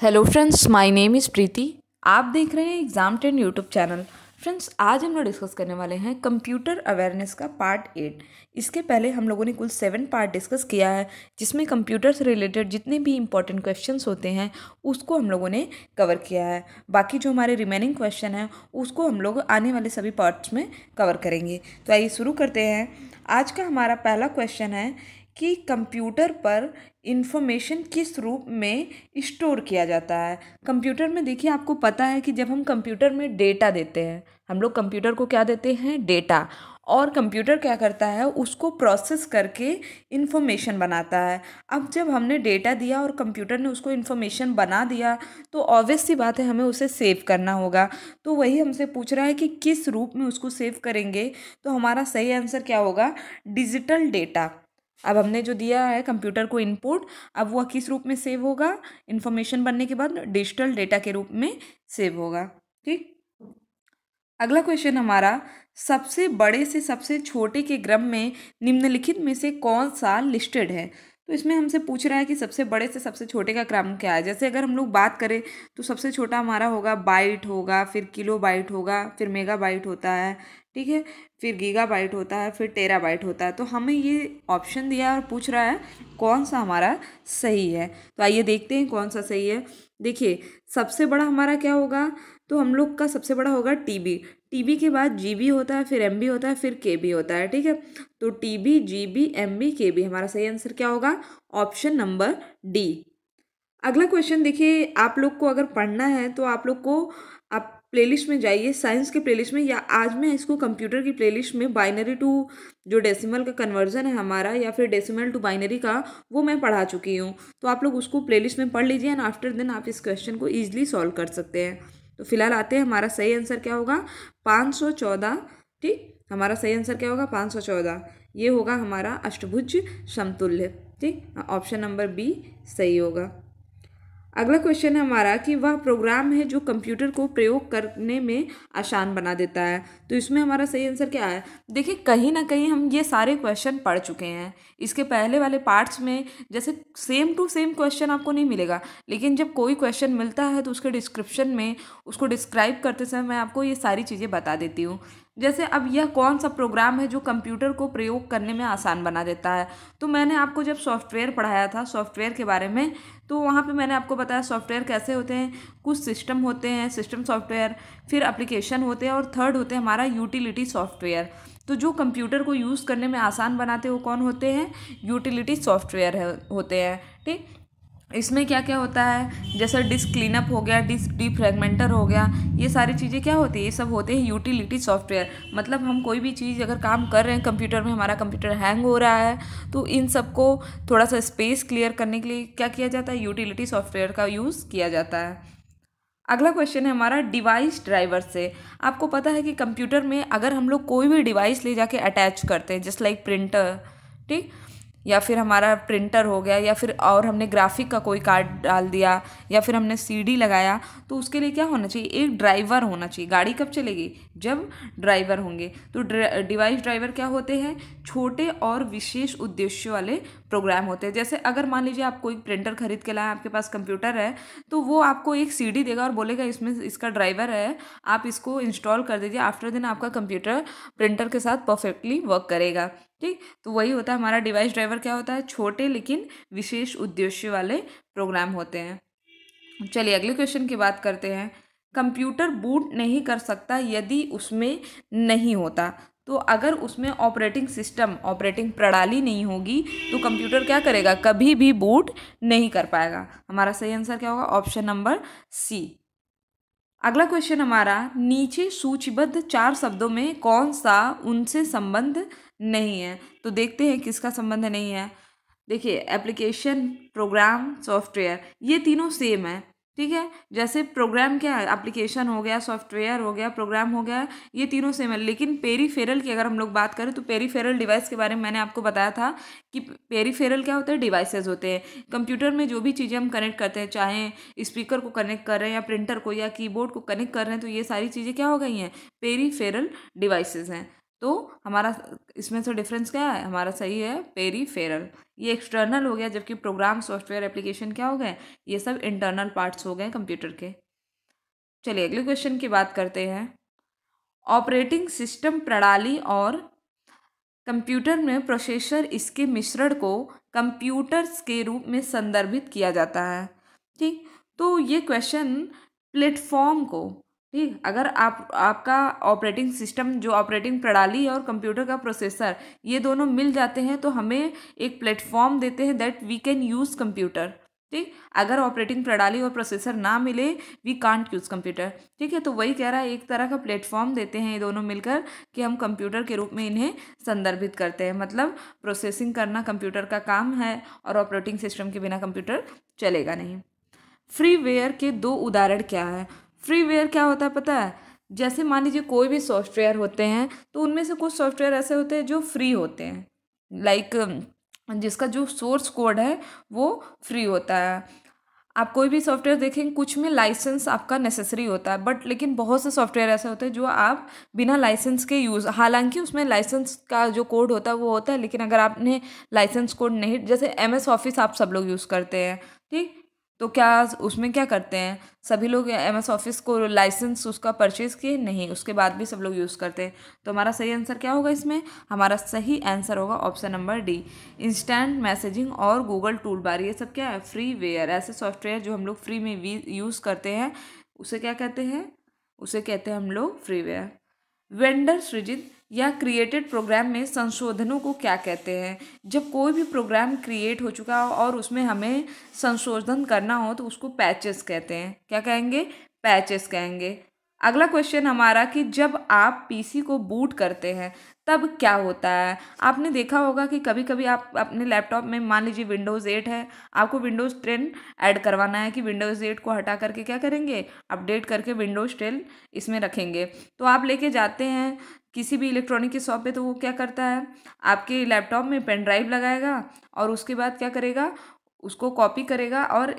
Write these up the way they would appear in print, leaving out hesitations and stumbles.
Hello friends, my name is Preeti. आप देख रहे हैं एग्ज़ाम 10 यूट्यूब चैनल। फ्रेंड्स, आज हम लोग डिस्कस करने वाले हैं कंप्यूटर अवेयरनेस का पार्ट 8। इसके पहले हम लोगों ने कुल 7 पार्ट डिस्कस किया है, जिसमें कंप्यूटर से रिलेटेड जितने भी इंपॉर्टेंट क्वेश्चंस होते हैं उसको हम लोगों ने कवर किया है। बाकी जो हमारे रिमेनिंग क्वेश्चन हैं उसको हम लोग आने वाले सभी पार्ट्स में कवर करेंगे। तो आइए शुरू करते हैं। आज का हमारा पहला क्वेश्चन है कि कंप्यूटर पर इंफॉर्मेशन किस रूप में स्टोर किया जाता है। कंप्यूटर में देखिए, आपको पता है कि जब हम कंप्यूटर में डेटा देते हैं, हम लोग कंप्यूटर को क्या देते हैं, डेटा, और कंप्यूटर क्या करता है, उसको प्रोसेस करके इंफॉर्मेशन बनाता है। अब जब हमने डेटा दिया और कंप्यूटर ने उसको इंफॉर्मेशन बना दिया, तो ऑब्वियस सी बात है हमें उसे सेव करना होगा। तो वही हमसे पूछ रहा है कि किस रूप में उसको सेव करेंगे। तो हमारा सही आंसर क्या होगा, डिजिटल डेटा। अब हमने जो दिया है कंप्यूटर को इनपुट, अब वह किस रूप में सेव होगा, इंफॉर्मेशन बनने के बाद डिजिटल डेटा के रूप में सेव होगा। ठीक। अगला क्वेश्चन हमारा, सबसे बड़े से सबसे छोटे के क्रम में निम्नलिखित में से कौन सा लिस्टेड है। तो इसमें हमसे पूछ रहा है कि सबसे बड़े से सबसे छोटे का क्रम क्या है। जैसे अगर हम लोग बात करें तो सबसे छोटा हमारा होगा बाइट होगा, फिर किलो बाइट होगा, फिर मेगा बाइट होता है, ठीक है, फिर गीगा बाइट होता है, फिर टेरा बाइट होता है। तो हमें ये ऑप्शन दिया है और पूछ रहा है कौन सा हमारा सही है। तो आइए देखते हैं कौन सा सही है। देखिए, सबसे बड़ा हमारा क्या होगा, तो हम लोग का सबसे बड़ा होगा टीबी। टीबी के बाद जीबी होता है, फिर एमबी होता है, फिर केबी होता है। ठीक है, तो टीबी, जीबी, एमबी, केबी, हमारा सही आंसर क्या होगा, ऑप्शन नंबर डी। अगला क्वेश्चन देखिए, आप लोग को अगर पढ़ना है तो आप लोग को, आप प्लेलिस्ट में जाइए, साइंस के प्लेलिस्ट में, या आज मैं इसको कंप्यूटर की प्लेलिस्ट में बाइनरी टू जो डेसिमल का कन्वर्जन है हमारा, या फिर डेसिमल टू बाइनरी का, वो मैं पढ़ा चुकी हूँ। तो आप लोग उसको प्लेलिस्ट में पढ़ लीजिए एंड आफ्टर देन आप इस क्वेश्चन को ईजिली सॉल्व कर सकते हैं। तो फिलहाल आते हैं, हमारा सही आंसर क्या होगा, 514। ठीक, हमारा सही आंसर क्या होगा, 514। ये होगा हमारा अष्टभुज समतुल्य। ठीक, ऑप्शन नंबर बी सही होगा। अगला क्वेश्चन है हमारा कि वह प्रोग्राम है जो कंप्यूटर को प्रयोग करने में आसान बना देता है। तो इसमें हमारा सही आंसर क्या है। देखिए, कहीं ना कहीं हम ये सारे क्वेश्चन पढ़ चुके हैं। इसके पहले वाले पार्ट्स में जैसे सेम टू सेम क्वेश्चन आपको नहीं मिलेगा, लेकिन जब कोई क्वेश्चन मिलता है तो उसके डिस्क्रिप्शन में उसको डिस्क्राइब करते समय मैं आपको ये सारी चीज़ें बता देती हूँ। जैसे अब यह कौन सा प्रोग्राम है जो कंप्यूटर को प्रयोग करने में आसान बना देता है। तो मैंने आपको जब सॉफ्टवेयर पढ़ाया था, सॉफ्टवेयर के बारे में, तो वहाँ पे मैंने आपको बताया सॉफ्टवेयर कैसे होते हैं। कुछ सिस्टम होते हैं, सिस्टम सॉफ्टवेयर, फिर एप्लीकेशन होते हैं, और थर्ड होते हैं हमारा यूटिलिटी सॉफ्टवेयर। तो जो कंप्यूटर को यूज़ करने में आसान बनाते हैं वो कौन होते हैं, यूटिलिटी सॉफ्टवेयर होते हैं। ठीक, इसमें क्या क्या होता है, जैसे डिस्क क्लीनअप हो गया, डिस्क डीफ्रैगमेंटर हो गया, ये सारी चीज़ें क्या होती है, ये सब होते हैं यूटिलिटी सॉफ्टवेयर। मतलब हम कोई भी चीज़ अगर काम कर रहे हैं कंप्यूटर में, हमारा कंप्यूटर हैंग हो रहा है, तो इन सबको थोड़ा सा स्पेस क्लियर करने के लिए क्या किया जाता है, यूटिलिटी सॉफ्टवेयर का यूज़ किया जाता है। अगला क्वेश्चन है हमारा डिवाइस ड्राइवर से। आपको पता है कि कंप्यूटर में अगर हम लोग कोई भी डिवाइस ले जाके अटैच करते हैं, जस्ट लाइक प्रिंटर, ठीक, या फिर हमारा प्रिंटर हो गया, या फिर और हमने ग्राफिक का कोई कार्ड डाल दिया, या फिर हमने सीडी लगाया, तो उसके लिए क्या होना चाहिए, एक ड्राइवर होना चाहिए। गाड़ी कब चलेगी, जब ड्राइवर होंगे। तो डिवाइस ड्राइवर क्या होते हैं, छोटे और विशेष उद्देश्य वाले प्रोग्राम होते हैं। जैसे अगर मान लीजिए आप कोई प्रिंटर खरीद के लाए, आपके पास कंप्यूटर है, तो वो आपको एक सीडी देगा और बोलेगा इसमें इसका ड्राइवर है, आप इसको इंस्टॉल कर दीजिए, आफ्टर दिन आपका कंप्यूटर प्रिंटर के साथ परफेक्टली वर्क करेगा। ठीक, तो वही होता है हमारा डिवाइस ड्राइवर। क्या होता है, छोटे लेकिन विशेष उद्देश्य वाले प्रोग्राम होते हैं। चलिए अगले क्वेश्चन की बात करते हैं। कंप्यूटर बूट नहीं कर सकता यदि उसमें नहीं होता। तो अगर उसमें ऑपरेटिंग सिस्टम, ऑपरेटिंग प्रणाली नहीं होगी, तो कंप्यूटर क्या करेगा, कभी भी बूट नहीं कर पाएगा। हमारा सही आंसर क्या होगा, ऑप्शन नंबर सी। अगला क्वेश्चन हमारा, नीचे सूचीबद्ध 4 शब्दों में कौन सा उनसे संबंध नहीं है। तो देखते हैं किसका संबंध नहीं है। देखिए, एप्लीकेशन, प्रोग्राम, सॉफ्टवेयर, ये तीनों सेम है। ठीक है, जैसे प्रोग्राम क्या है, एप्लीकेशन हो गया, सॉफ्टवेयर हो गया, प्रोग्राम हो गया, ये तीनों सेम है। लेकिन पेरीफेरल की अगर हम लोग बात करें तो पेरीफेरल डिवाइस के बारे में मैंने आपको बताया था कि पेरीफेरल क्या होता है, डिवाइसेज होते हैं। कंप्यूटर में जो भी चीज़ें हम कनेक्ट करते हैं, चाहे स्पीकर को कनेक्ट कर रहे हैं, या प्रिंटर को, या कीबोर्ड को कनेक्ट कर रहे हैं, तो ये सारी चीज़ें क्या हो गई हैं, पेरीफेरल डिवाइसेज हैं। तो हमारा इसमें से डिफरेंस क्या है, हमारा सही है पेरीफेरल। ये एक्सटर्नल हो गया, जबकि प्रोग्राम, सॉफ्टवेयर, एप्लीकेशन क्या हो गए, ये सब इंटरनल पार्ट्स हो गए कंप्यूटर के। चलिए अगले क्वेश्चन की बात करते हैं। ऑपरेटिंग सिस्टम प्रणाली और कंप्यूटर में प्रोसेसर, इसके मिश्रण को कंप्यूटर्स के रूप में संदर्भित किया जाता है। ठीक, तो ये क्वेश्चन प्लेटफॉर्म को, ठीक, अगर आपका ऑपरेटिंग सिस्टम, जो ऑपरेटिंग प्रणाली और कंप्यूटर का प्रोसेसर, ये दोनों मिल जाते हैं तो हमें एक प्लेटफॉर्म देते हैं that we can use computer. ठीक, अगर ऑपरेटिंग प्रणाली और प्रोसेसर ना मिले, वी कांट यूज़ कंप्यूटर। ठीक है, तो वही कह रहा है, एक तरह का प्लेटफॉर्म देते हैं ये दोनों मिलकर कि हम कंप्यूटर के रूप में इन्हें संदर्भित करते हैं। मतलब प्रोसेसिंग करना कंप्यूटर का काम है और ऑपरेटिंग सिस्टम के बिना कंप्यूटर चलेगा नहीं। फ्रीवेयर के दो उदाहरण क्या है? फ्रीवेयर क्या होता है पता है? जैसे मान लीजिए कोई भी सॉफ्टवेयर होते हैं, तो उनमें से कुछ सॉफ्टवेयर ऐसे होते हैं जो फ्री होते हैं, लाइक जिसका जो सोर्स कोड है वो फ्री होता है। आप कोई भी सॉफ्टवेयर देखेंगे, कुछ में लाइसेंस आपका नेसेसरी होता है, बट लेकिन बहुत से सॉफ्टवेयर ऐसे होते हैं जो आप बिना लाइसेंस के यूज़, हालांकि उसमें लाइसेंस का जो कोड होता है वो होता है, लेकिन अगर आपने लाइसेंस कोड नहीं, जैसे MS ऑफिस आप सब लोग यूज़ करते हैं, ठीक, तो क्या उसमें क्या करते हैं सभी लोग, MS ऑफिस को लाइसेंस उसका परचेज़ किए नहीं, उसके बाद भी सब लोग यूज़ करते हैं। तो हमारा सही आंसर क्या होगा इसमें? हमारा सही आंसर होगा option number D, instant messaging और गूगल टूल बार। ये सब क्या है? फ्रीवेयर। ऐसे सॉफ्टवेयर जो हम लोग फ्री में यूज़ करते हैं उसे क्या कहते हैं? उसे कहते हैं हम लोग फ्रीवेयर। वेंडर सृजित या क्रिएटेड प्रोग्राम में संशोधनों को क्या कहते हैं? जब कोई भी प्रोग्राम क्रिएट हो चुका हो और उसमें हमें संशोधन करना हो तो उसको पैचेस कहते हैं। क्या कहेंगे? पैचेस कहेंगे। अगला क्वेश्चन हमारा कि जब आप PC को बूट करते हैं तब क्या होता है? आपने देखा होगा कि कभी कभी आप अपने लैपटॉप में, मान लीजिए विंडोज़ 8 है, आपको विंडोज़ 10 ऐड करवाना है कि विंडोज़ 8 को हटा करके क्या करेंगे, अपडेट करके विंडोज़ 10 इसमें रखेंगे। तो आप लेके जाते हैं किसी भी इलेक्ट्रॉनिक की शॉप पे, तो वो क्या करता है, आपके लैपटॉप में पेन ड्राइव लगाएगा और उसके बाद क्या करेगा, उसको कॉपी करेगा और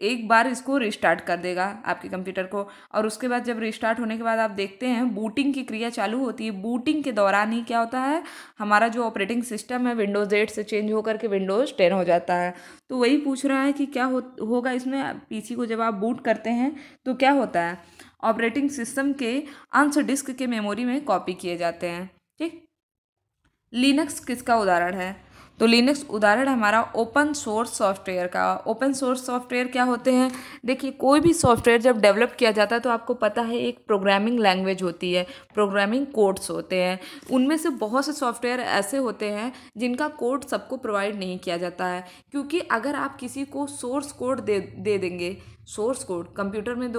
एक बार इसको रिस्टार्ट कर देगा आपके कंप्यूटर को। और उसके बाद जब रिस्टार्ट होने के बाद आप देखते हैं बूटिंग की क्रिया चालू होती है। बूटिंग के दौरान ही क्या होता है, हमारा जो ऑपरेटिंग सिस्टम है विंडोज़ 8 से चेंज होकर के विंडोज़ 10 हो जाता है। तो वही पूछ रहा है कि क्या होगा इसमें, PC को जब आप बूट करते हैं तो क्या होता है, ऑपरेटिंग सिस्टम के अंश डिस्क के मेमोरी में कॉपी किए जाते हैं। ठीक, लिनक्स किसका उदाहरण है? तो लिनक्स उदाहरण हमारा ओपन सोर्स सॉफ्टवेयर का। ओपन सोर्स सॉफ्टवेयर क्या होते हैं? देखिए कोई भी सॉफ्टवेयर जब डेवलप किया जाता है तो आपको पता है एक प्रोग्रामिंग लैंग्वेज होती है, प्रोग्रामिंग कोड्स होते हैं। उनमें से बहुत से सॉफ्टवेयर ऐसे होते हैं जिनका कोड सबको प्रोवाइड नहीं किया जाता है, क्योंकि अगर आप किसी को सोर्स कोड दे देंगे, सोर्स कोड कंप्यूटर में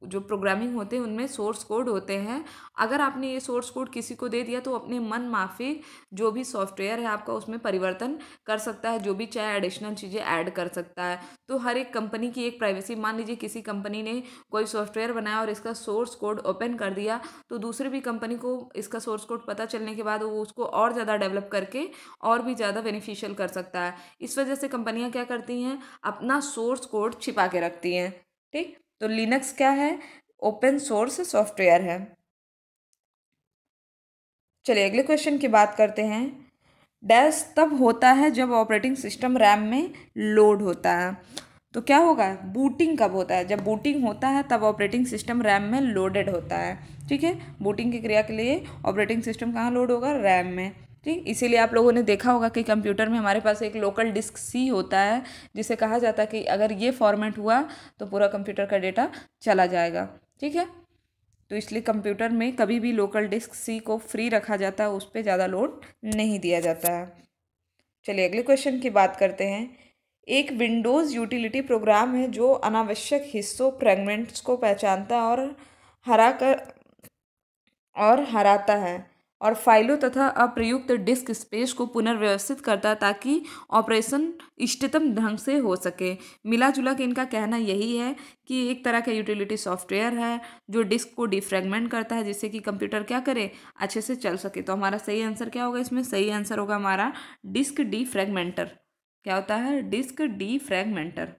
जो प्रोग्रामिंग होते हैं उनमें सोर्स कोड होते हैं, अगर आपने ये सोर्स कोड किसी को दे दिया तो अपने मन माफिक जो भी सॉफ्टवेयर है आपका उसमें परिवर्तन कर सकता है, जो भी चाहे एडिशनल चीज़ें ऐड कर सकता है। तो हर एक कंपनी की एक प्राइवेसी, मान लीजिए किसी कंपनी ने कोई सॉफ्टवेयर बनाया और इसका सोर्स कोड ओपन कर दिया, तो दूसरी भी कंपनी को इसका सोर्स कोड पता चलने के बाद वो उसको और ज़्यादा डेवलप करके और भी ज़्यादा बेनिफिशियल कर सकता है। इस वजह से कंपनियां क्या करती हैं, अपना सोर्स कोड छिपा के रखती हैं। ठीक, तो लिनक्स क्या है? ओपन सोर्स सॉफ्टवेयर है। चलिए अगले क्वेश्चन की बात करते हैं। डैश तब होता है जब ऑपरेटिंग सिस्टम रैम में लोड होता है। तो क्या होगा, बूटिंग कब होता है? जब बूटिंग होता है तब ऑपरेटिंग सिस्टम रैम में लोडेड होता है। ठीक है, बूटिंग की क्रिया के लिए ऑपरेटिंग सिस्टम कहाँ लोड होगा? रैम में। ठीक, इसीलिए आप लोगों ने देखा होगा कि कंप्यूटर में हमारे पास एक लोकल डिस्क C होता है, जिसे कहा जाता है कि अगर ये फॉर्मेट हुआ तो पूरा कंप्यूटर का डेटा चला जाएगा। ठीक है, तो इसलिए कंप्यूटर में कभी भी लोकल डिस्क C को फ्री रखा जाता है, उस पर ज़्यादा लोड नहीं दिया जाता है। चलिए अगले क्वेश्चन की बात करते हैं। एक विंडोज़ यूटिलिटी प्रोग्राम है जो अनावश्यक हिस्सों, फ्रेगमेंट्स को पहचानता और हराता है और फाइलों तथा अप्रयुक्त डिस्क स्पेस को पुनर्व्यवस्थित करता है ताकि ऑपरेशन इष्टतम ढंग से हो सके। मिला जुला के इनका कहना यही है कि एक तरह का यूटिलिटी सॉफ्टवेयर है जो डिस्क को डिफ्रेगमेंट करता है जिससे कि कंप्यूटर क्या करे, अच्छे से चल सके। तो हमारा सही आंसर क्या होगा इसमें? सही आंसर होगा हमारा डिस्क डिफ्रेगमेंटर। क्या होता है? Disc defragmenter.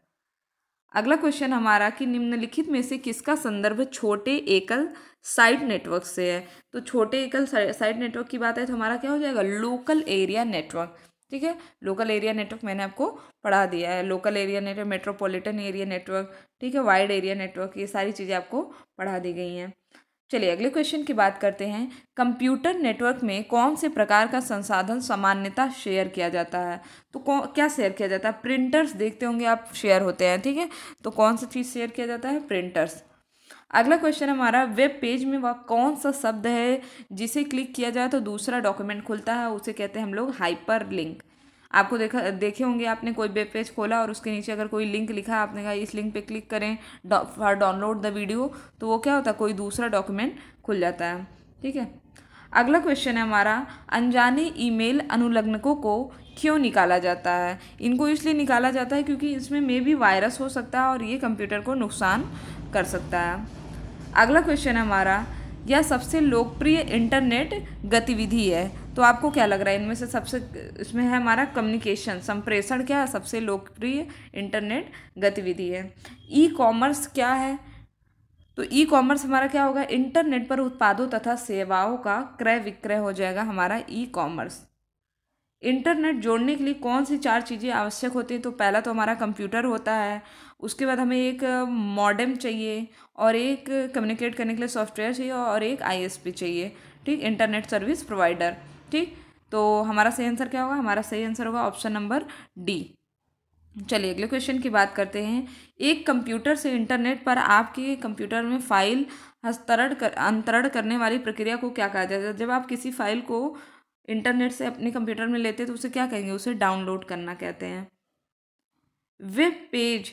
अगला क्वेश्चन हमारा कि निम्नलिखित में से किसका संदर्भ छोटे एकल साइट नेटवर्क से है। तो छोटे एकल साइट नेटवर्क की बात है तो हमारा क्या हो जाएगा, लोकल एरिया नेटवर्क। ठीक है, लोकल एरिया नेटवर्क मैंने आपको पढ़ा दिया है। Local area network, metropolitan area network, ठीक है, वाइड एरिया नेटवर्क, ये सारी चीज़ें आपको पढ़ा दी गई हैं। चलिए अगले क्वेश्चन की बात करते हैं। कंप्यूटर नेटवर्क में कौन से प्रकार का संसाधन सामान्यतः शेयर किया जाता है। तो क्या शेयर किया जाता है, प्रिंटर्स देखते होंगे आप शेयर होते हैं। ठीक है, तो कौन सा चीज़ शेयर किया जाता है, प्रिंटर्स। अगला क्वेश्चन हमारा, वेब पेज में वह कौन सा शब्द है जिसे क्लिक किया जाए तो दूसरा डॉक्यूमेंट खुलता है, उसे कहते हैं हम लोग हाइपर लिंक। आपको देखे होंगे, आपने कोई वेब पेज खोला और उसके नीचे अगर कोई लिंक लिखा, आपने कहा इस लिंक पे क्लिक करें फॉर डाउनलोड द वीडियो, तो वो क्या होता है, कोई दूसरा डॉक्यूमेंट खुल जाता है। ठीक है, अगला क्वेश्चन है हमारा, अनजाने ईमेल अनुलग्नकों को क्यों निकाला जाता है। इनको इसलिए निकाला जाता है क्योंकि इसमें मे भी वायरस हो सकता है और ये कंप्यूटर को नुकसान कर सकता है। अगला क्वेश्चन है हमारा, यह सबसे लोकप्रिय इंटरनेट गतिविधि है। तो आपको क्या लग रहा है इनमें से सबसे, इसमें है हमारा कम्युनिकेशन, संप्रेषण क्या है, सबसे लोकप्रिय इंटरनेट गतिविधि है। ई कॉमर्स क्या है, तो ई कॉमर्स हमारा क्या होगा, इंटरनेट पर उत्पादों तथा सेवाओं का क्रय विक्रय हो जाएगा हमारा ई कॉमर्स। इंटरनेट जोड़ने के लिए कौन सी 4 चीज़ें आवश्यक होती हैं। तो पहला तो हमारा कंप्यूटर होता है, उसके बाद हमें एक मॉडेम चाहिए और एक कम्युनिकेट करने के लिए सॉफ्टवेयर चाहिए और एक आईएसपी चाहिए। ठीक, इंटरनेट सर्विस प्रोवाइडर। ठीक, तो हमारा सही आंसर क्या होगा, हमारा सही आंसर होगा ऑप्शन नंबर डी। चलिए अगले क्वेश्चन की बात करते हैं। एक कंप्यूटर से इंटरनेट पर आपके कंप्यूटर में फाइल अंतरण करने वाली प्रक्रिया को क्या कहा जाता है। जब आप किसी फाइल को इंटरनेट से अपने कंप्यूटर में लेते हैं तो उसे क्या कहेंगे, उसे डाउनलोड करना कहते हैं। वेब पेज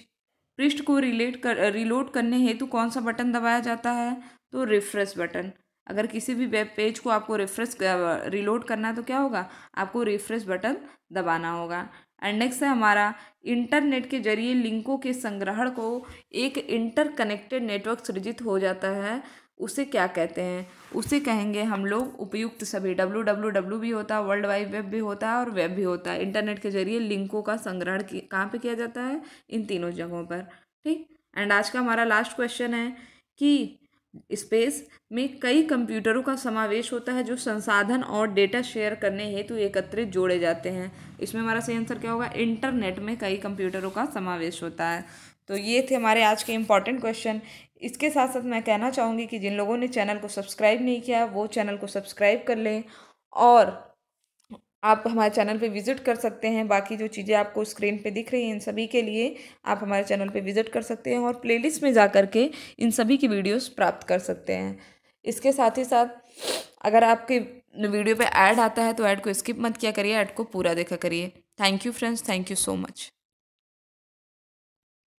पृष्ठ को रिलोड करने हेतु कौन सा बटन दबाया जाता है, तो रिफ्रेश बटन। अगर किसी भी वेब पेज को आपको रिलोड करना है तो क्या होगा, आपको रिफ्रेश बटन दबाना होगा। एंड नेक्स्ट है हमारा, इंटरनेट के जरिए लिंकों के संग्रहण को एक इंटरकनेक्टेड नेटवर्क सृजित हो जाता है, उसे क्या कहते हैं, उसे कहेंगे हम लोग उपयुक्त सभी। www भी होता है, वर्ल्ड वाइड वेब भी होता है और वेब भी होता है। इंटरनेट के जरिए लिंकों का संग्रहण कहाँ पे किया जाता है, इन तीनों जगहों पर। ठीक, एंड आज का हमारा लास्ट क्वेश्चन है कि स्पेस में कई कंप्यूटरों का समावेश होता है जो संसाधन और डेटा शेयर करने हेतु एकत्रित जोड़े जाते हैं। इसमें हमारा सही आंसर क्या होगा, इंटरनेट में कई कंप्यूटरों का समावेश होता है। तो ये थे हमारे आज के इम्पॉर्टेंट क्वेश्चन। इसके साथ साथ मैं कहना चाहूँगी कि जिन लोगों ने चैनल को सब्सक्राइब नहीं किया वो चैनल को सब्सक्राइब कर लें और आप हमारे चैनल पे विज़िट कर सकते हैं। बाकी जो चीज़ें आपको स्क्रीन पे दिख रही हैं इन सभी के लिए आप हमारे चैनल पे विज़िट कर सकते हैं और प्लेलिस्ट में जा कर के इन सभी की वीडियोस प्राप्त कर सकते हैं। इसके साथ ही साथ अगर आपके वीडियो पे ऐड आता है तो ऐड को स्किप मत किया करिए, ऐड को पूरा देखा करिए। Thank you friends, thank you so much.